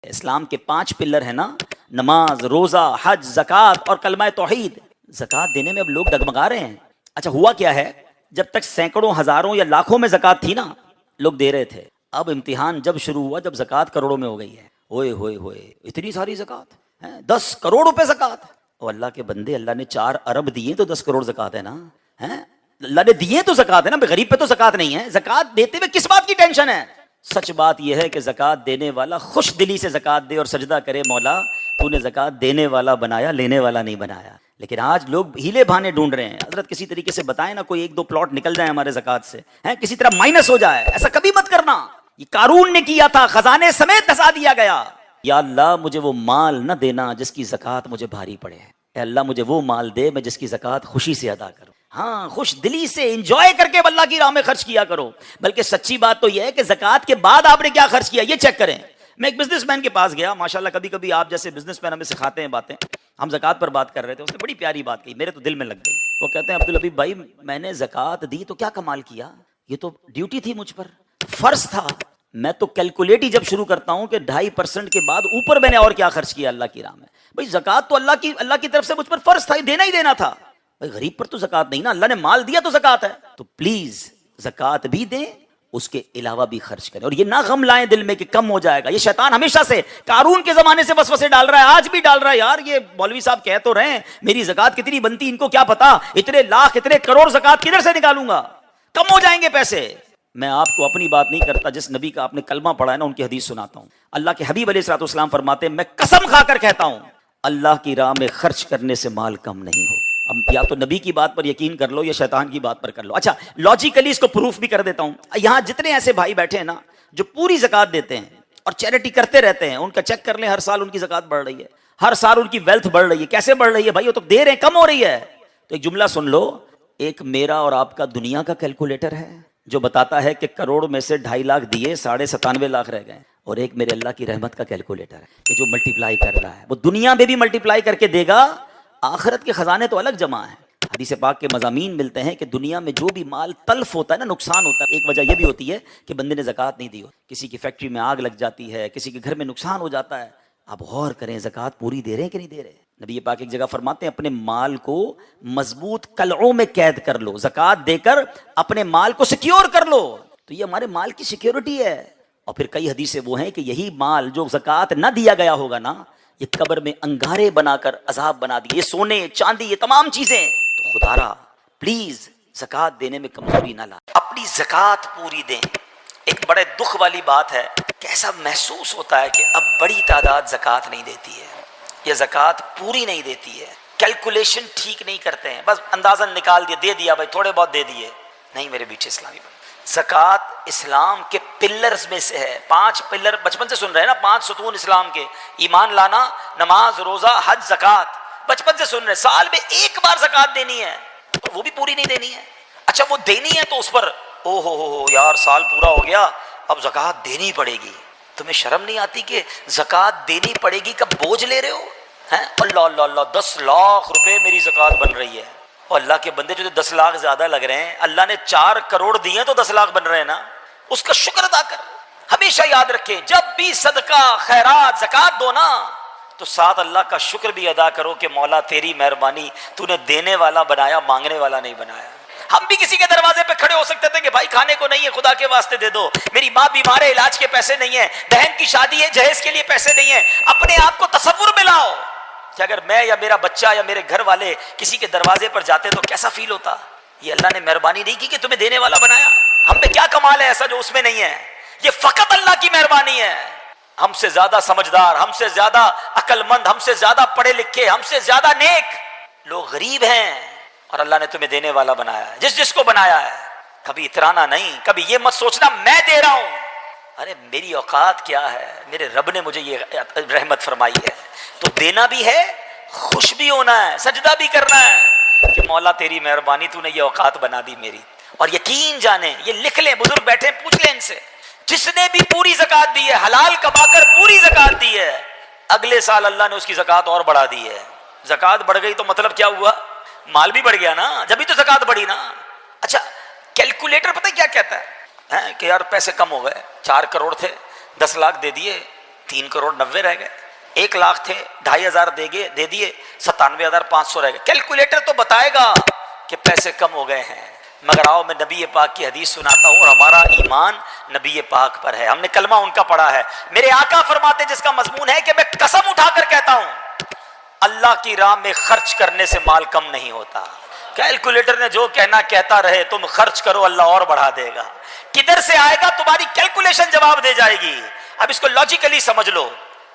اسلام کے 5 پلر ہیں نا، نماز، روزہ، حج، زکوٰۃ اور کلمہ توحید۔ زکوٰۃ دینے میں اب لوگ ڈگمگا رہے ہیں۔ اچھا ہوا کیا ہے، جب تک سینکڑوں، ہزاروں یا لاکھوں میں زکوٰۃ تھی نا، لوگ دے رہے تھے۔ اب امتحان جب شروع ہوا، جب زکوٰۃ کروڑوں میں ہو گئی ہے، ہوئے ہوئے ہوئے اتنی ساری زکوٰۃ ہے، 10 کروڑ روپے زکوٰۃ۔ اور اللہ کے بندے، اللہ نے 4 ارب دیے تو 10 کروڑ زکوٰۃ ہے نا، ہیں اللہ نے دیے تو زکوٰۃ ہے نا، غریب پہ تو زکوٰۃ نہیں ہے۔ زکوٰۃ دیتے ہوئے کس بات کی ٹینشن ہے؟ سچ بات یہ ہے کہ زکوٰۃ دینے والا خوش دلی سے زکوٰۃ دے اور سجدہ کرے، مولا تو نے زکوٰۃ دینے والا بنایا، لینے والا نہیں بنایا۔ لیکن آج لوگ ہیلے بہانے ڈھونڈ رہے ہیں۔ حضرت کسی طریقے سے بتائیں نا، کوئی 1-2 پلاٹ نکل جائے ہمارے زکوٰۃ سے، ہیں کسی طرح مائنس ہو جائے، ایسا کبھی مت کرنا۔ یہ قارون نے کیا تھا، خزانے سمیت دھسا دیا گیا۔ یا اللہ مجھے وہ مال نہ دینا جس کی زکوٰۃ مجھے بھاری پڑے، اے اللہ مجھے وہ مال دے میں جس کی زکوٰۃ خوشی سے ادا کروں۔ ہاں، خوش دلی سے انجوائے کر کے اللہ کی راہ میں خرچ کیا کرو۔ بلکہ سچی بات تو یہ ہے کہ زکوٰۃ کے بعد آپ نے کیا خرچ کیا، یہ چیک کریں۔ میں ایک بزنس مین کے پاس گیا، ماشاءاللہ کبھی کبھی آپ جیسے بزنس مین ہمیں سکھاتے ہیں باتیں۔ ہم زکوٰۃ پر بات کر رہے تھے، اس نے بڑی پیاری بات کہی، میرے تو دل میں لگ گئی۔ وہ کہتے ہیں عبدالحبیب بھائی، میں نے زکوٰۃ دی تو کیا کمال کیا، یہ تو ڈیوٹی تھی مجھ پر، فرض تھا۔ میں تو کیلکولیٹ ہی جب شروع کرتا ہوں کہ 2.5% کے بعد اوپر میں نے اور کیا خرچ کیا اللہ کی راہ میں۔ بھائی زکوٰۃ تو اللہ کی طرف سے مجھ پر فرض تھا، دینا ہی دینا تھا۔ بھائی غریب پر تو زکوٰۃ نہیں نا، اللہ نے مال دیا تو زکوٰۃ ہے۔ تو پلیز زکوٰۃ بھی دیں، اس کے علاوہ بھی خرچ کریں، اور یہ نہ غم لائیں دل میں کہ کم ہو جائے گا۔ یہ شیطان ہمیشہ سے قارون کے زمانے سے وسوسے ڈال رہا ہے، آج بھی ڈال رہا ہے۔ یار یہ مولوی صاحب کہہ تو رہے ہیں میری زکوٰۃ کتنی بنتی، ان کو کیا پتا اتنے لاکھ اتنے کروڑ زکوٰۃ کدھر سے نکالوں گا، کم ہو جائیں گے پیسے۔ میں آپ کو اپنی بات نہیں کرتا، جس نبی کا آپ نے کلمہ پڑھا ہے نا، ان کی حدیث سناتا ہوں۔ اللہ کے حبیب علیہ الصلوۃ والسلام فرماتے ہیں، میں قسم کھا کر کہتا ہوں اللہ کی راہ میں خرچ کرنے سے مال کم نہیں ہو۔ اب یا تو نبی کی بات پر یقین کر لو یا شیطان کی بات پر کر لو۔ اچھا لاجیکلی اس کو پروف بھی کر دیتا ہوں۔ یہاں جتنے ایسے بھائی بیٹھے ہیں نا جو پوری زکوٰۃ دیتے ہیں اور چیریٹی کرتے رہتے ہیں، ان کا چیک کر لیں، ہر سال ان کی زکوٰۃ بڑھ رہی ہے، ہر سال ان کی ویلتھ بڑھ رہی ہے۔ کیسے بڑھ رہی ہے بھائی، وہ تو دے رہے ہیں، کم ہو رہی ہے۔ تو ایک جملہ سن لو، ایک میرا اور آپ کا دنیا کا کیلکولیٹر ہے جو بتاتا ہے کہ کروڑ میں سے 2.5 لاکھ دیے، 97.5 لاکھ رہ گئے، اور ایک میرے اللہ کی رحمت کا کیلکولیٹر ہے کہ جو ملٹیپلائی کر رہا ہے، وہ دنیا میں بھی ملٹیپلائی کر کے دے گا، آخرت کے خزانے تو الگ جمع ہیں۔ حدیث پاک کے مضامین ملتے ہیں کہ دنیا میں جو بھی مال تلف ہوتا ہے نا، نقصان ہوتا ہے، ایک وجہ یہ بھی ہوتی ہے کہ بندے نے زکوٰۃ نہیں دی ہو، کسی کی فیکٹری میں آگ لگ جاتی ہے، کسی کے گھر میں نقصان ہو جاتا ہے۔ آپ غور کریں زکوٰۃ پوری دے رہے ہیں کہ نہیں دے رہے۔ نبی پاک ایک جگہ فرماتے ہیں اپنے مال کو مضبوط قلعوں میں قید کر لو، زکوٰۃ دے کر اپنے مال کو سیکیور کر لو۔ تو یہ ہمارے مال کی سیکیورٹی ہے۔ اور پھر کئی حدیثیں وہ ہیں کہ یہی مال جو زکوٰۃ نہ دیا گیا ہوگا نا، یہ قبر میں انگارے بنا کر عذاب بنا دیے، یہ سونے چاندی یہ تمام چیزیں۔ تو خدا را پلیز زکوٰۃ دینے میں کمزوری نہ لائیں، اپنی زکوٰۃ پوری دیں۔ ایک بڑے دکھ والی بات ہے کہ ایسا محسوس ہوتا ہے کہ اب بڑی تعداد زکوٰۃ نہیں دیتی ہے، یہ زکوٰۃ پوری نہیں دیتی ہے، کیلکولیشن ٹھیک نہیں کرتے ہیں، بس اندازن نکال دیا، دے دیا بھائی، تھوڑے بہت دے دیے۔ نہیں میرے بیٹے اسلامی بھائی، زکوٰۃ اسلام کے پلرز میں سے ہے۔ 5 پلر بچپن سے سن رہے ہیں نا، 5 ستون اسلام کے، ایمان لانا، نماز، روزہ، حج، زکوٰۃ، بچپن سے سن رہے ہیں۔ سال میں ایک بار زکوٰۃ دینی ہے، تو وہ بھی پوری نہیں دینی ہے۔ اچھا وہ دینی ہے تو اس پر او ہو یار سال پورا ہو گیا، اب زکوٰۃ دینی پڑے گی۔ تمہیں شرم نہیں آتی کہ زکوٰۃ دینی پڑے گی کا بوجھ لے رہے ہو؟ ہیں اللہ اللہ اللہ، 10 لاکھ روپے میری زکوٰۃ بن رہی ہے۔ اور اللہ کے بندے جو 10 لاکھ زیادہ لگ رہے ہیں، اللہ نے 4 کروڑ دیے تو 10 لاکھ بن رہے ہیں نا، اس کا شکر ادا کر۔ ہمیشہ یاد رکھیں جب بھی صدقہ خیرات زکوٰۃ دو نا، تو ساتھ اللہ کا شکر بھی ادا کرو کہ مولا تیری مہربانی، تو نے دینے والا بنایا، مانگنے والا نہیں بنایا۔ ہم بھی کسی کے دروازے پہ کھڑے ہو سکتے تھے کہ بھائی کھانے کو نہیں ہے، خدا کے واسطے دے دو، میری ماں بیمار ہے، علاج کے پیسے نہیں ہیں، بہن کی شادی ہے، جہیز کے لیے پیسے نہیں ہیں۔ اپنے آپ کو تصور میں لاؤ کہ اگر میں یا میرا بچہ یا میرے گھر والے کسی کے دروازے پر جاتے تو کیسا فیل ہوتا۔ یہ اللہ نے مہربانی نہیں کی کہ تمہیں دینے والا بنایا؟ ہم پہ کیا کمال ہے ایسا جو اس میں نہیں ہے؟ یہ فقط اللہ کی مہربانی ہے۔ ہم سے زیادہ سمجھدار، ہم سے زیادہ عقل مند، ہم سے زیادہ پڑھے لکھے، ہم سے زیادہ نیک لوگ غریب ہیں، اور اللہ نے تمہیں دینے والا بنایا ہے، جس کو بنایا ہے۔ کبھی اترانا نہیں، کبھی یہ مت سوچنا میں دے رہا ہوں، ارے میری اوقات کیا ہے، میرے رب نے مجھے یہ رحمت فرمائی ہے، تو دینا بھی ہے، خوش بھی ہونا ہے، سجدہ بھی کرنا ہے کہ مولا تیری مہربانی، تو نے یہ اوقات بنا دی میری۔ اور یقین جانیں، یہ لکھ لیں، بزرگ بیٹھے پوچھ لیں ان سے، جس نے بھی پوری زکوٰۃ دی ہے، حلال کما کر پوری زکوٰۃ دی ہے، اگلے سال اللہ نے اس کی زکوٰۃ اور بڑھا دی ہے۔ زکوٰۃ بڑھ گئی تو مطلب کیا ہوا؟ مال بھی بڑھ گیا نا، جبھی تو زکوٰۃ بڑھی نا۔ اچھا کیلکولیٹر پتہ کیا کہتا ہے کہ یار پیسے کم ہو گئے، 4 کروڑ تھے، 10 لاکھ دے دیے، 3 करोड़ 90 रह गए, 1 लाख थे, 2,500 दे दिए, 97,500 रह गए। कैलकुलेटर तो बताएगा कि पैसे कम हो गए हैं, मगर आओ मैं नबी पाक की हदीस सुनाता हूँ और हमारा ईमान नबी पाक पर है, हमने कलमा उनका पढ़ा है। मेरे आका फरमाते जिसका मजमून है कि मैं कसम उठाकर कहता हूँ अल्लाह की राह में खर्च करने से माल कम नहीं होता। कैलकुलेटर ने जो कहना कहता रहे, तुम खर्च करो अल्लाह और बढ़ा देगा। किधर से आएगा तुम्हारी कैलकुलेशन जवाब दे जाएगी। अब इसको लॉजिकली समझ लो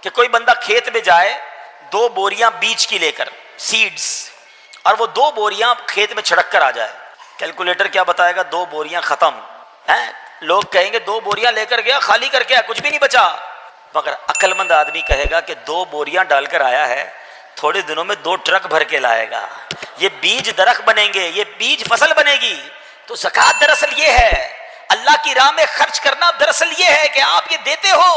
कि कोई बंदा खेत में जाए 2 बोरियां बीज की लेकर, सीड्स, और वो 2 बोरियां खेत में छिड़क कर आ जाए, कैलकुलेटर क्या बताएगा? 2 बोरियां खत्म हैं। लोग कहेंगे 2 बोरियां लेकर गया, खाली करके आया, कुछ भी नहीं बचा। मगर अक्लमंद आदमी कहेगा कि 2 बोरियां डालकर आया है, थोड़े दिनों में 2 ट्रक भर के लाएगा, ये बीज दरख्त बनेंगे, ये बीज फसल बनेगी। तो ज़कात दरअसल ये है, अल्लाह की राह में खर्च करना दरअसल ये है कि आप ये देते हो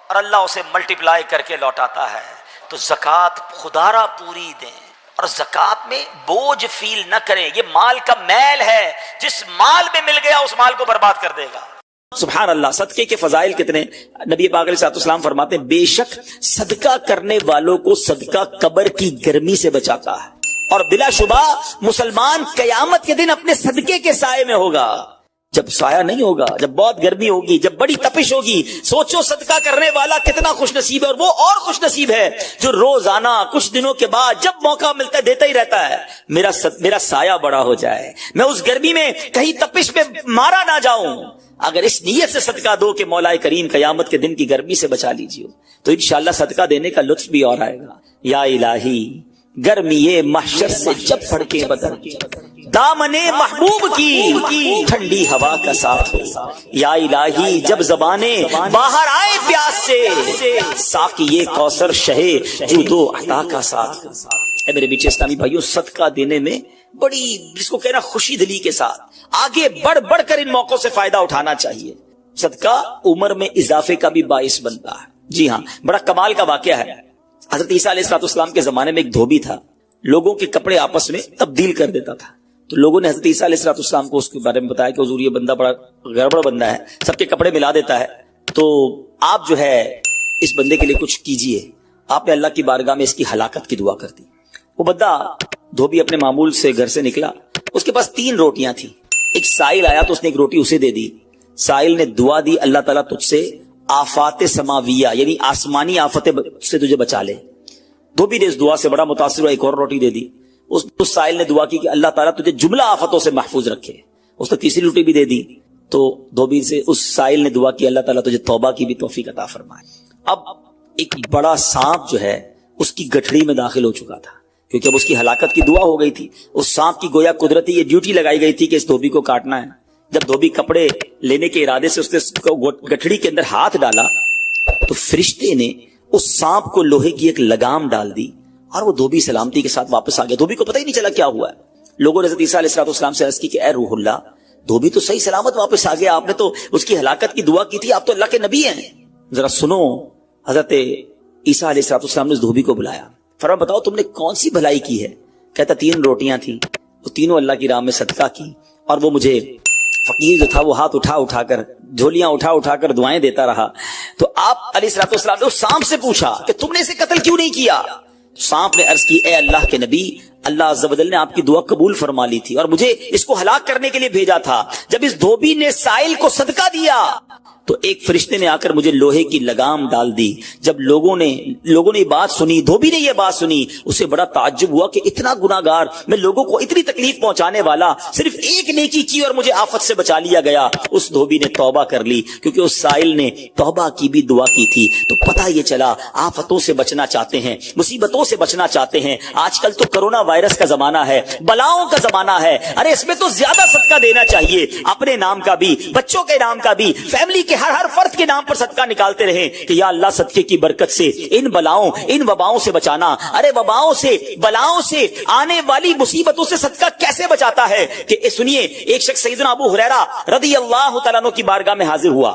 और अल्लाह उसे मल्टीप्लाई करके लौटाता है। तो ज़कात खुदारा पूरी दें और ज़कात में बोझ फील न करें। ये माल का मैल है, जिस माल में मिल गया उस माल को बर्बाद कर देगा। सुभान अल्लाह। सदके के फजाइल कितने। नबी पाक अलैहिस्सलाम फरमाते हैं बेशक सदका करने वालों को सदका कब्र की गर्मी से बचाता है और बिलाशुबा मुसलमान कयामत के दिन अपने सदके के साए में होगा। जब साया नहीं होगा, जब बहुत गर्मी होगी, जब बड़ी तपिश होगी, सोचो सदका करने वाला कितना खुश नसीब है। और वो और खुश नसीब है जो रोजाना कुछ दिनों के बाद जब मौका मिलता है देता ही रहता है, मेरा साया बड़ा हो जाए, मैं उस गर्मी में कहीं तपिश में मारा ना जाऊं। अगर इस नीयत से सदका दो कि मौला करीम कयामत के दिन की गर्मी से बचा लीजिए, तो इंशाअल्लाह सदका देने का लुत्फ भी और आएगा। या इलाही गर्मी ये महशर से जब फड़के बदन, दामने महबूब की ठंडी हवा का साथ हो। या इलाही जब जबाने बाहर आए प्यास से, साकी ये कौसर शहे जूदो अता का साथ। मेरे बीच इस्लामी भाइयों, सदका देने में बड़ी, जिसको कहना खुशी दिली के साथ आगे बढ़ बढ़ कर इन मौकों से फायदा उठाना चाहिए। सदका उम्र में इजाफे का भी बाइस बनता है। जी हाँ, बड़ा कमाल का वाकया है। हजरत ईसा अलैहिस्सलाम के जमाने में एक धोबी था, लोगों के कपड़े आपस में तब्दील कर देता था। तो लोगों ने हजरत ईसा अलैहिस्सलाम को उसके बारे में बताया कि हुजूर ये बंदा बड़ा गड़बड़ बंदा है, सबके कपड़े मिला देता है, तो आप जो है इस बंदे के लिए कुछ कीजिए। आपने अल्लाह की बारगाह में इसकी हलाकत की दुआ कर दी। वो बंदा धोबी अपने मामूल से घर से निकला, उसके पास 3 रोटियां थी। एक साइल आया तो उसने एक रोटी उसे दे दी। साइल ने दुआ दी, अल्लाह ताला तुझसे आफात समाविया यानी आसमानी आफतें से तुझे बचा ले। धोबी ने इस दुआ से बड़ा मुतासिर हुआ, एक और रोटी दे दी। उस साइल ने दुआ की कि अल्लाह ताला तुझे जुमला आफतों से महफूज रखे। उसने तीसरी रोटी भी दे दी। तो धोबी से उस साइल ने दुआ की अल्लाह ताला तुझे तौबा की भी तौफीक अता फरमाए। अब एक बड़ा सांप जो है उसकी गठड़ी में दाखिल हो चुका था, क्योंकि अब उसकी हलाकत की दुआ हो गई थी। उस सांप की गोया कुदरती ये ड्यूटी लगाई गई थी कि इस धोबी को काटना है। जब धोबी कपड़े लेने के इरादे से उसने गठड़ी के अंदर हाथ डाला तो फरिश्ते ने उस सांप को लोहे की एक लगाम डाल दी और वो धोबी सलामती के साथ वापस आ गया। धोबी को पता ही नहीं चला क्या हुआ है। लोगों ने हज़रत ईसा अलैहिस्सलाम से अर्ज़ की कि ऐ रूहुल्लाह, धोबी तो सही सलामत वापस आ गया, आपने तो उसकी हलाकत की दुआ की थी, आप तो अल्लाह के नबी हैं, जरा सुनो। हज़रत ईसा अलैहिस्सलाम ने उस धोबी को बुलाया, फरमाया बताओ तुमने कौन सी भलाई की है। कहता 3 रोटियां थी, वो तीनों अल्लाह की राह में सदका की, और वो मुझे फकीर जो था वो हाथ उठा उठाकर, झोलियां उठा उठाकर दुआएं देता रहा। तो आप अलैहिस्सलाम ने उस सांप से पूछा कि तुमने इसे कत्ल क्यों नहीं किया। सांप ने अर्ज की, ए अल्लाह के नबी, अल्लाह अज़्ज़ व जल ने आपकी दुआ कबूल फरमा ली थी और मुझे इसको हलाक करने के लिए भेजा था। जब इस धोबी ने साइल को सदका दिया तो एक फरिश्ते ने आकर मुझे लोहे की लगाम डाल दी। जब लोगों ने बात सुनी, धोबी ने यह बात सुनी, उसे बड़ा ताज्जुब हुआ कि इतना गुनाहगार, मैं लोगों को इतनी तकलीफ पहुंचाने वाला, सिर्फ एक नेकी की और मुझे आफत से बचा लिया गया। उस धोबी ने तौबा कर ली, क्योंकि उस साइल ने तौबा की भी दुआ की थी। तो पता ये चला, आफतों से बचना चाहते हैं, मुसीबतों से बचना चाहते हैं। आजकल तो कोरोना वायरस का जमाना है, बलाओं का जमाना है, अरे इसमें तो ज्यादा सदका देना चाहिए। अपने नाम का भी, बच्चों के नाम का भी, फैमिली के हर फर्द के नाम पर सदका निकालते रहे कि या अल्लाह सदके की बरकत से इन बलाओं, इन वबाओं से बचाना। अरे वबाओं से, बलाओं से, आने वाली मुसीबतों से सदका कैसे बचाता है कि सुनिए, एक शख्स सैयदना अबू हुरैरा रज़ियल्लाहु तआला अन्हु की बारगाह में हाजिर हुआ।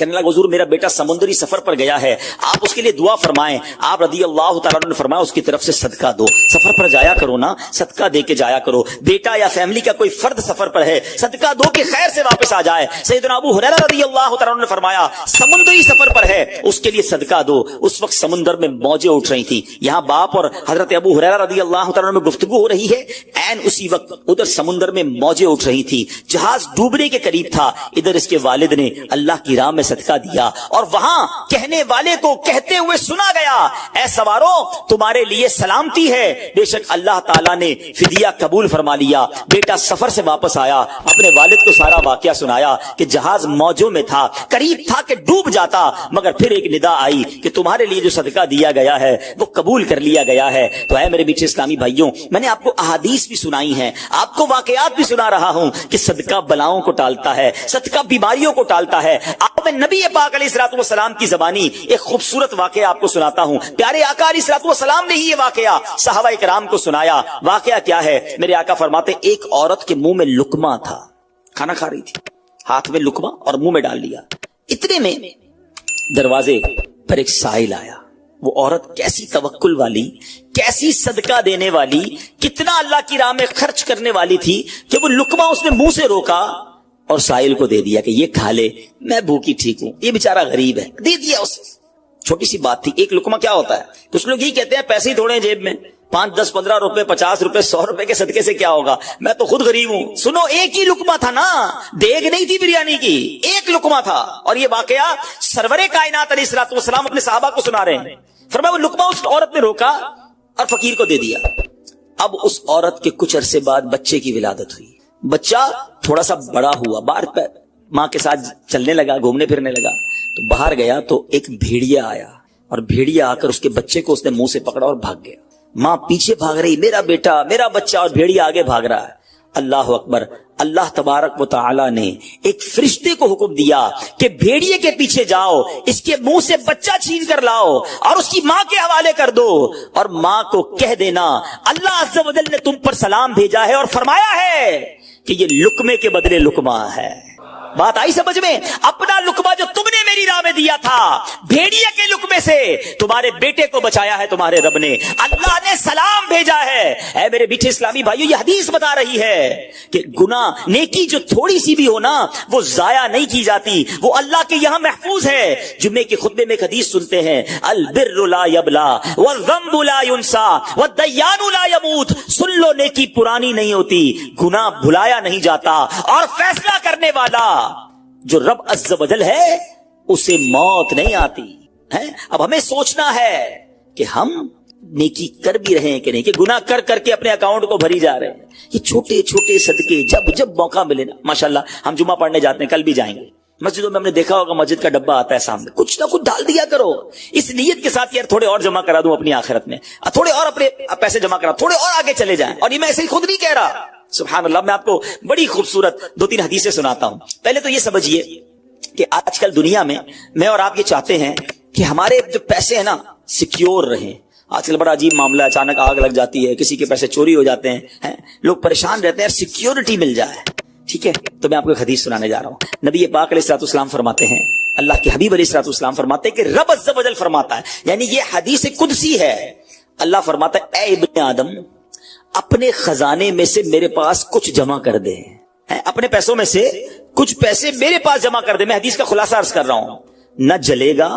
کہنے لگا حضور میرا بیٹا سمندری سفر پر گیا ہے, آپ اس کے لیے دعا فرمائیں. آپ رضی اللہ تعالیٰ عنہ نے فرمایا اس کی طرف سے صدقہ دو, سفر پر جایا کرو نا, صدقہ دے کے جایا کرو. بیٹا یا فیملی کا کوئی فرد سفر پر ہے, صدقہ دو کہ خیر سے واپس آ جائے. سیدنا ابو ہریرہ رضی اللہ تعالیٰ عنہ نے فرمایا سمندری سفر پر ہے اس کے لیے صدقہ دو. اس وقت سمندر میں موجیں اٹھ رہی تھی. یہاں باپ اور حضرت ابو ہریرہ رضی اللہ تعالیٰ عنہ میں گفتگو ہو رہی ہے, عین اسی وقت ادھر سمندر میں موجیں اٹھ رہی تھی, جہاز ڈوبنے کے قریب تھا. ادھر اس کے والد نے اللہ کی راہ میں صدقہ دیا اور وہاں کہنے والے کو کہتے ہوئے سنا گیا اے سوارو تمہارے لیے سلامتی ہے, بے شک اللہ تعالیٰ نے فدیہ قبول فرما لیا. بیٹا سفر سے واپس آیا, اپنے والد کو سارا واقعہ سنایا کہ جہاز موجوں میں تھا, قریب تھا کہ ڈوب جاتا, مگر پھر ایک ندا آئی کہ تمہارے لیے جو صدقہ دیا گیا ہے وہ قبول کر لیا گیا ہے. تو اے میرے میٹھے اسلامی بھائیوں, میں نے آپ کو احادیث بھی سنائی ہیں, آپ کو واقعات بھی سنا رہا ہوں کہ صدقہ بلاؤں کو ٹالتا ہے, صدقہ بیماریوں کو ٹالتا ہے. آپ میں نبی پاک علیہ الصلوۃ والسلام کی زبانی ایک خوبصورت واقعہ آپ کو سناتا ہوں. پیارے آقا علیہ الصلوۃ والسلام نے ہی یہ واقعہ صحابہ کرام کو سنایا. واقعہ کیا ہے؟ میرے آقا فرماتے ایک عورت کے منہ میں لقمہ تھا, کھانا کھا رہی تھی, ہاتھ میں لقمہ اور منہ میں ڈال لیا. اتنے میں دروازے پر ایک سائل آیا. وہ عورت کیسی توکل والی, کیسی صدقہ دینے والی, کتنا اللہ کی راہ میں خرچ کرنے والی تھی کہ وہ لقمہ اس نے منہ سے روکا اور سائل کو دے دیا کہ یہ کھا لے, میں بھوکی ٹھیک ہوں, یہ بیچارہ غریب ہے, دے دیا اسے. چھوٹی سی بات تھی. ایک لقمہ کیا ہوتا ہے؟ کچھ لوگ یہی کہتے ہیں پیسے ہی تھوڑے ہیں جیب میں, 5 10 15 روپے 50 روپے 100 روپے کے صدقے سے کیا ہوگا, میں تو خود غریب ہوں. سنو, ایک ہی لقمہ تھا نا, دیگ نہیں تھی بریانی کی, ایک لقمہ تھا. اور یہ واقعہ سرور کائنات علیہ الصلوۃ والسلام اپنے صحابہ کو سنا رہے ہیں. فرمایا وہ لقمہ اس عورت نے روکا اور فقیر کو دے دیا. اب اس عورت کے کچھ عرصے بعد بچے کی ولادت ہوئی. بچہ تھوڑا سا بڑا ہوا, باہر ماں کے ساتھ چلنے لگا, گھومنے پھرنے لگا. تو باہر گیا تو ایک بھیڑیا آیا, اور بھیڑیا آ کر اس کے بچے کو اس نے منہ سے پکڑا اور بھاگ گیا. ماں پیچھے بھاگ رہی, میرا بیٹا میرا بچہ, اور بھیڑیا آگے بھاگ رہا ہے. اللہ اکبر. اللہ تبارک و تعالی نے ایک فرشتے کو حکم دیا کہ بھیڑیے کے پیچھے جاؤ, اس کے منہ سے بچہ چھین کر لاؤ اور اس کی ماں کے حوالے کر دو, اور ماں کو کہہ دینا اللہ عز و جل نے تم پر سلام بھیجا ہے اور فرمایا ہے کہ یہ لقمے کے بدلے لقمہ ہے. بات آئی سمجھ میں؟ اپنا لقمہ جو تم نے میری راہ میں دیا تھا, بھیڑیے کے لقمے سے تمہارے بیٹے کو بچایا ہے تمہارے رب نے, اللہ نے سلام بھیجا ہے. اے میرے میٹھے اسلامی بھائیو, یہ حدیث بتا رہی ہے کہ گناہ نیکی جو تھوڑی سی بھی ہو نا وہ ضائع نہیں کی جاتی, وہ اللہ کے یہاں محفوظ ہے. جمعے کے خطبے میں ایک حدیث سنتے ہیں, البر لا یبلا والذنب لا ینسا والدیان لا یموت. سن لو, نیکی پرانی نہیں ہوتی, گناہ بھلایا نہیں جاتا, اور فیصلہ کرنے والا جو رب عز و جل ہے اسے موت نہیں آتی ہے. اب ہمیں سوچنا ہے کہ ہم نیکی کر بھی رہے ہیں کہ نہیں, کہ گناہ کر کر کے اپنے اکاؤنٹ کو بھری جا رہے ہیں. یہ چھوٹے چھوٹے صدقے جب جب موقع ملے نا, ماشاءاللہ ہم جمعہ پڑھنے جاتے ہیں, کل بھی جائیں گے. مسجدوں میں ہم نے دیکھا ہوگا مسجد کا ڈبہ آتا ہے سامنے, کچھ نہ کچھ ڈال دیا کرو اس نیت کے ساتھ یار تھوڑے اور جمع کرا دوں اپنی آخرت میں, تھوڑے اور اپنے پیسے جمع کرا, تھوڑے اور آگے چلے جائیں. اور یہ میں ایسے ہی خود نہیں کہہ رہا, سبحان اللہ. میں آپ کو بڑی خوبصورت 2-3 حدیثیں سناتا ہوں. پہلے تو یہ سمجھیے کہ آج کل دنیا میں اور آپ یہ چاہتے ہیں کہ ہمارے جو پیسے ہیں نا سیکیور رہیں. آج کل بڑا عجیب معاملہ ہے, اچانک آگ لگ جاتی ہے, کسی کے پیسے چوری ہو جاتے ہیں, لوگ پریشان رہتے ہیں, سیکیورٹی مل جائے. ٹھیک ہے, تو میں آپ کو ایک حدیث سنانے جا رہا ہوں. نبی پاک علیہ الصلوۃ والسلام فرماتے ہیں, اللہ کے حبیب علیہ الصلوۃ والسلام فرماتے ہیں کہ رب عز و جل فرماتا ہے, یعنی یہ حدیث قدسی ہے. اللہ فرماتا ہے اے ابن آدم, اپنے خزانے میں سے میرے پاس کچھ جمع کر دے, اپنے پیسوں میں سے کچھ پیسے میرے پاس جمع کر دے. میں حدیث کا خلاصہ عرض کر رہا ہوں, نہ جلے گا,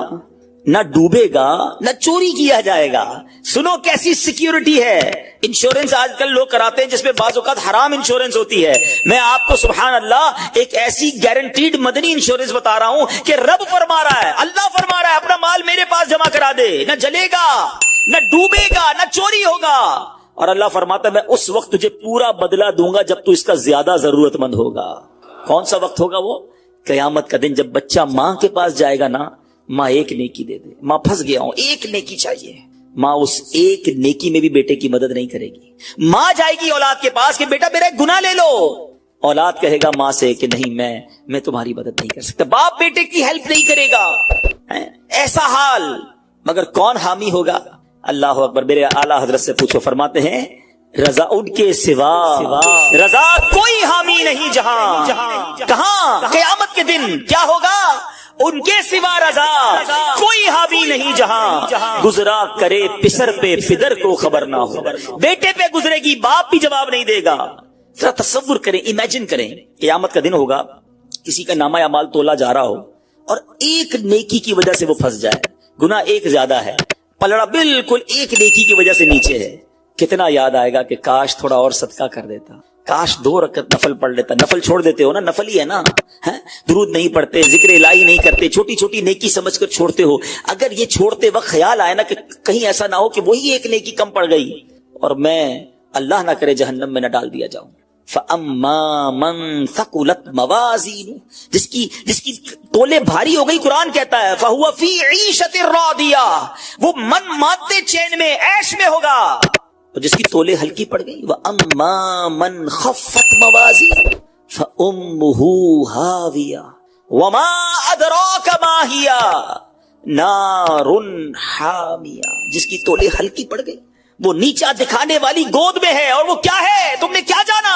نہ ڈوبے گا, نہ چوری کیا جائے گا. سنو کیسی سیکیورٹی ہے. انشورنس آج کل لوگ کراتے ہیں جس میں بعض اوقات حرام انشورنس ہوتی ہے. میں آپ کو سبحان اللہ ایک ایسی گارنٹیڈ مدنی انشورنس بتا رہا ہوں کہ رب فرما رہا ہے, اللہ فرما رہا ہے اپنا مال میرے پاس جمع کرا دے, نہ جلے گا, نہ ڈوبے گا, نہ چوری ہوگا. اور اللہ فرماتا ہے میں اس وقت تجھے پورا بدلہ دوں گا جب تو اس کا زیادہ ضرورت مند ہوگا. کون سا وقت ہوگا وہ؟ قیامت کا دن, جب بچہ ماں کے پاس جائے گا نا, ماں ایک نیکی دے دے, ماں پھنس گیا ہوں, ایک نیکی چاہیے. ماں اس ایک نیکی میں بھی بیٹے کی مدد نہیں کرے گی. ماں جائے گی اولاد کے پاس کہ بیٹا میرا ایک گناہ لے لو, اولاد کہے گا ماں سے کہ نہیں میں تمہاری مدد نہیں کر سکتا. باپ بیٹے کی ہیلپ نہیں کرے گا. ایسا حال, مگر کون حامی ہوگا؟ اللہ اکبر. میرے اعلیٰ حضرت سے پوچھو, فرماتے ہیں رضا ان کے سوا رضا کوئی حامی نہیں جہاں. کہاں؟ قیامت کے دن کیا ہوگا؟ उनके सिवा रजा कोई हावी नहीं जहां गुजरा करे पिसर पे पिदर को खबर ना हो। बेटे पे गुजरेगी बाप भी जवाब नहीं देगा। जरा तसव्वुर करें, इमेजिन करें, क़यामत का दिन होगा, किसी का नामा अमाल तोला जा रहा हो और एक नेकी की वजह से वो फंस जाए, गुनाह एक ज्यादा है, पलड़ा बिल्कुल एक नेकी की वजह से नीचे है। कितना याद आएगा कि काश थोड़ा और सदका कर देता, काश 2 रकअत नफल पढ़ लेता। नफल छोड़ देते हो ना, नफल ही है ना, है? दुरूद नहीं पढ़ते, जिक्र इलाही नहीं करते, छोटी छोटी नेकी समझकर छोड़ते हो। अगर ये छोड़ते वक्त ख्याल आए ना कि कहीं ऐसा ना हो कि वही एक नेकी कम पड़ गई और मैं, अल्लाह ना करे, जहन्नम में न डाल दिया जाऊं। फअम्मा मन सकुलत मवाज़ीनु, जिसकी तोले भारी हो गई, कुरान कहता है फहुवा फी ईशतिर रादिया, वो मन माते चैन में, ऐश में होगा। और जिसकी तोले हल्की पड़ गई, वह अम्मा मन खफ्फत मवाज़ीनु फउम्मुहु हाविया वमा अदराका मा हिया नारुन हामिया, जिसकी तोले हल्की पड़ गई, वो नीचा दिखाने वाली गोद में है। और वो क्या है, तुमने क्या जाना?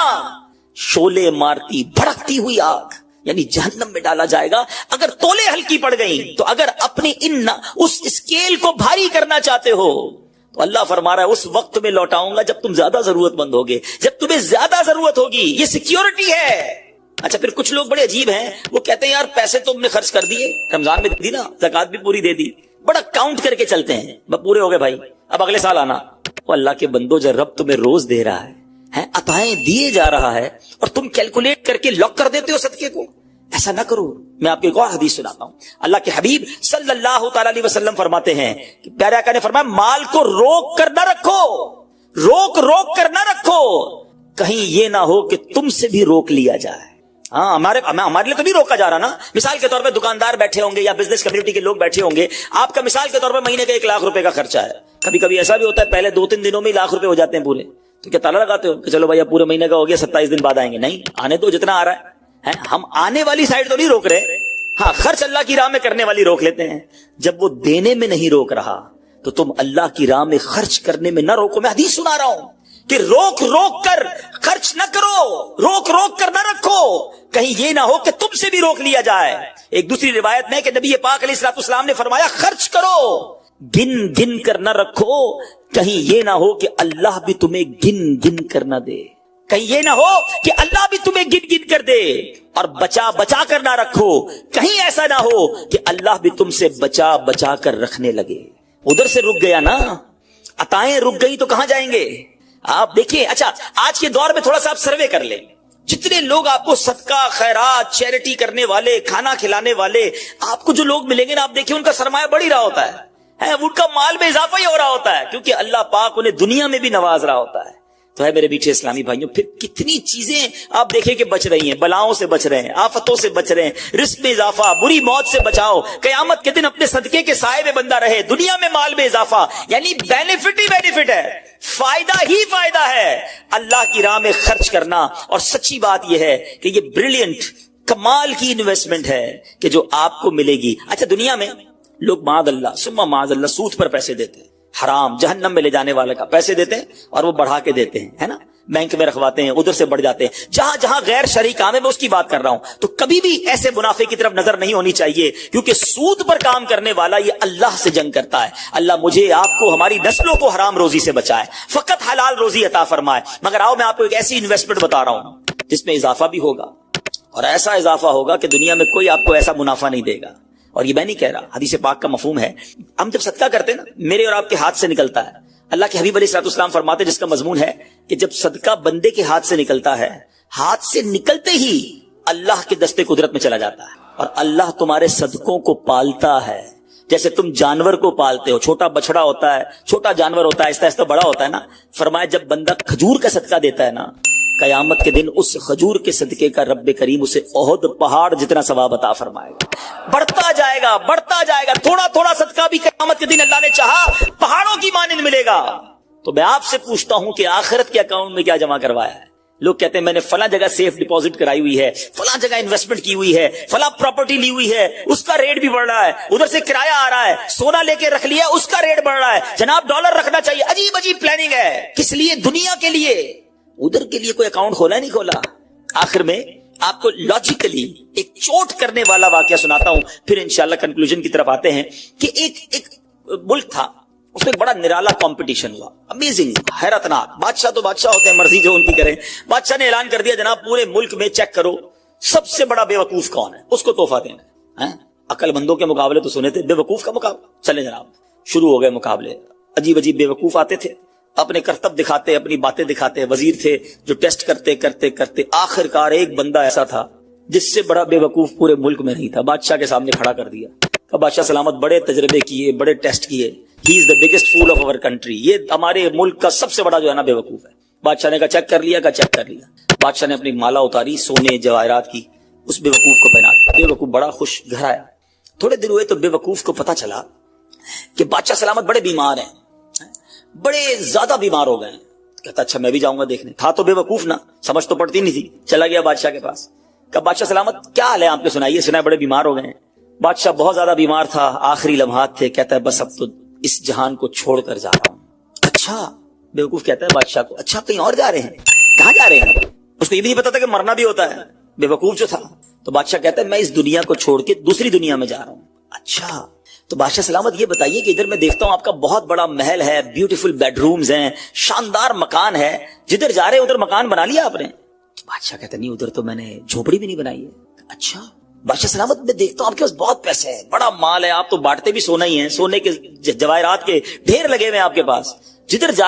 शोले मारती भड़कती हुई आग, यानी जहन्नम में डाला जाएगा अगर तोले हल्की पड़ गई। तो अगर अपने उस स्केल को भारी करना चाहते हो तो अल्लाह फरमा रहा है उस वक्त में लौटाऊंगा जब तुम ज्यादा जरूरतमंद होगे, जब तुम्हें ज्यादा जरूरत होगी। ये सिक्योरिटी है। अच्छा, फिर कुछ लोग बड़े अजीब हैं, वो कहते हैं यार पैसे तो हमने खर्च कर दिए, रमजान में दी ना, ज़कात भी पूरी दे दी, बड़ा काउंट करके चलते हैं, बस पूरे हो गए भाई, अब अगले साल आना। वो अल्लाह के बंदो, जब रब तुम्हें रोज दे रहा है, अताएं दिए जा रहा है और तुम कैलकुलेट करके लॉक कर देते हो सदके को, ऐसा ना करो। मैं आपको एक और हदीस सुनाता हूं। अल्लाह के हबीब सल्लल्लाहु ताला अलैहि वसल्लम फरमाते हैं कि प्यारे आका ने फरमाया, माल को रोक कर ना रखो, रोक कर ना रखो, कहीं ये ना हो कि तुमसे भी रोक लिया जाए। हाँ, हमारे लिए तो नहीं रोका जा रहा ना। मिसाल के तौर पे दुकानदार बैठे होंगे या बिजनेस कम्युनिटी के लोग बैठे होंगे, आपका मिसाल के तौर पे महीने का 1 लाख रुपए का खर्चा है। कभी कभी ऐसा भी होता है पहले 2-3 दिनों में 1 लाख रुपए हो जाते हैं पूरे। तो क्या ताला लगाते हो कि चलो भैया पूरे महीने का हो गया, 27 दिन बाद आएंगे? नहीं, आने दो जितना आ रहा है। हम आने वाली साइड तो नहीं रोक रहे, हाँ, खर्च अल्लाह की राह में करने वाली रोक लेते हैं। जब वो देने में नहीं रोक रहा तो तुम अल्लाह की राह में खर्च करने में ना रोको। मैं हदीस सुना रहा हूं कि रोक कर खर्च न करो, रोक कर न रखो, कहीं ये ना हो कि तुमसे भी रोक लिया जाए। एक दूसरी रिवायत में कि नबी पाक अलैहिस्सलाम ने फरमाया, खर्च करो, गिन कर न रखो, कहीं ये ना हो कि अल्लाह भी तुम्हें गिन कर न दे, कहीं ये ना हो कि अल्लाह भी तुम्हें गिन कर दे। और बचा कर ना रखो, कहीं ऐसा ना हो कि अल्लाह भी तुमसे बचा कर रखने लगे। उधर से रुक गया ना, अताएं रुक गई तो कहां जाएंगे आप? देखिए, अच्छा, आज के दौर में थोड़ा सा आप सर्वे कर लें, जितने लोग आपको सदका, खैरात, चैरिटी करने वाले, खाना खिलाने वाले, आपको जो लोग मिलेंगे ना, आप देखिए उनका सरमाया बढ़ ही रहा होता है, उनका माल में इजाफा ही हो रहा होता है, क्योंकि अल्लाह पाक उन्हें दुनिया में भी नवाज रहा होता है। तो है मेरे मीठे इस्लामी भाइयों, फिर कितनी चीजें आप देखें कि बच रही हैं, बलाओं से बच रहे हैं, आफतों से बच रहे हैं, रिस्क में इजाफा, बुरी मौत से बचाओ, कयामत के दिन अपने सदके के साए में बंदा रहे, दुनिया में माल में इजाफा, यानी बेनिफिट ही बेनिफिट है, फायदा ही फायदा है अल्लाह की राह में खर्च करना। और सच्ची बात यह है कि ये ब्रिलियंट, कमाल की इन्वेस्टमेंट है कि जो आपको मिलेगी। अच्छा, दुनिया में लोग माज़अल्लाह सुम्मा माज़अल्लाह सूद पर पैसे देते हैं, हराम जहन्नम में ले जाने वाले का पैसे देते हैं और वो बढ़ा के देते हैं, है ना, बैंक में रखवाते हैं, उधर से बढ़ जाते हैं। जहां जहां गैर शरई काम है, मैं उसकी बात कर रहा हूं। तो कभी भी ऐसे मुनाफे की तरफ नजर नहीं होनी चाहिए, क्योंकि सूद पर काम करने वाला ये अल्लाह से जंग करता है। अल्लाह मुझे, आपको, हमारी नस्लों को हराम रोजी से बचाए, फकत हलाल रोजी अता फरमाए। मगर आओ, मैं आपको एक ऐसी इन्वेस्टमेंट बता रहा हूं जिसमें इजाफा भी होगा, और ऐसा इजाफा होगा कि दुनिया में कोई आपको ऐसा मुनाफा नहीं देगा। और ये मैं नहीं कह रहा, हदीस पाक का मफहूम है। हम जब सदका करते हैं ना, मेरे और आपके हाथ से निकलता है, अल्लाह के हबीब अलैहिस्सलाम फरमाते, जिसका मजमून है कि जब सदका बंदे के हाथ से निकलता है, हाथ से निकलते ही अल्लाह के दस्ते कुदरत में चला जाता है, और अल्लाह तुम्हारे सदकों को पालता है जैसे तुम जानवर को पालते हो। छोटा बछड़ा होता है, छोटा जानवर होता है, आहिस्ता आहिस्ता बड़ा होता है ना। फरमाया, जब बंदा खजूर का सदका देता है ना, कयामत के दिन उस खजूर के सदके का रब्बे करीम उसे ओहद पहाड़ जितना सवाब अता फरमाएगा। बढ़ता जाएगा, थोड़ा थोड़ा सदका भी कयामत के दिन अल्लाह ने चाहा पहाड़ों की मानिंद मिलेगा। तो मैं आपसे पूछता हूं कि आखिरत के अकाउंट में क्या जमा करवाया है? लोग कहते हैं मैंने फला जगह सेफ डिपॉजिट कराई हुई है, फला जगह इन्वेस्टमेंट की हुई है, फला प्रॉपर्टी ली हुई है, उसका रेट भी बढ़ रहा है, उधर से किराया आ रहा है, सोना लेके रख लिया, उसका रेट बढ़ रहा है, जनाब डॉलर रखना चाहिए। अजीब अजीब प्लानिंग है, किस लिए? दुनिया के लिए। उधर के लिए कोई अकाउंट खोला नहीं खोला। आखिर में آپ کو लॉजिकली एक चोट करने वाला वाकया सुनाता हूं, फिर इंशाल्लाह कंक्लूजन की तरफ आते हैं कि एक मुल्क था, उसमें एक बड़ा निराला कंपटीशन हुआ, अमेजिंग, हैरतनाक। बादशाह तो बादशाह होते हैं, मर्जी जो उनकी करें। बादशाह ने ऐलान कर दिया, जनाब पूरे मुल्क में चेक करो सबसे बड़ा बेवकूफ कौन है, उसको तोहफा देना है। अक्लमंदों के मुकाबले तो सुने थे, बेवकूफ का मुकाबला। चले जनाब, शुरू हो गए मुकाबले। अजीब अजीब बेवकूफ आते थे, अपने करतब दिखाते, अपनी बातें दिखाते। वजीर थे जो टेस्ट करते करते करते आखिरकार एक बंदा ऐसा था जिससे बड़ा बेवकूफ पूरे मुल्क में नहीं था, बादशाह के सामने खड़ा कर दिया। अब बादशाह सलामत बड़े तजर्बे किए, बड़े टेस्ट किए, he is the biggest fool of our country, ये हमारे मुल्क का सबसे बड़ा जो है ना बेवकूफ है। बादशाह ने कहा चेक कर लिया, चेक कर लिया। बादशाह ने अपनी माला उतारी सोने जवाहरात की, उस बेवकूफ को पहना दिया। बेवकूफ बड़ा खुश घर आया। थोड़े दिन हुए तो बेवकूफ को पता चला कि बादशाह सलामत बड़े बीमार हैं, बड़े ज्यादा बीमार हो गए। कहता अच्छा मैं भी जाऊंगा देखने। था तो बेवकूफ ना, समझ तो पड़ती नहीं थी। चला गया बादशाह के पास, कहा बादशाह सलामत क्या हाल है आपके, सुनाइए, सुना बड़े बीमार हो गए हैं। बादशाह बहुत ज्यादा बीमार था, आखिरी लम्हात थे। कहता है बस अब तो इस जहान को छोड़कर जा रहा हूं। अच्छा, बेवकूफ कहता है बादशाह को, अच्छा कहीं और जा रहे हैं, कहां जा रहे हैं? उसको ये भी नहीं पता था कि मरना भी होता है, बेवकूफ जो था। तो बादशाह कहता है मैं इस दुनिया को छोड़ के दूसरी दुनिया में जा रहा हूं। अच्छा, तो बादशाह सलामत ये बताइए कि इधर मैं देखता हूं आपका बहुत बड़ा महल है, ब्यूटीफुल बेडरूम्स हैं, शानदार मकान है, जिधर जा रहे हैं उधर मकान बना लिया आपने? बादशाह कहता नहीं, उधर तो मैंने झोपड़ी भी नहीं बनाई है। अच्छा, बादशाह सलामत मैं देखता हूं आपके पास बहुत पैसे है, बड़ा माल है, आप तो बांटते भी सोना ही है, सोने के जवाहरात के ढेर लगे हुए हैं आपके पास, जिधर जा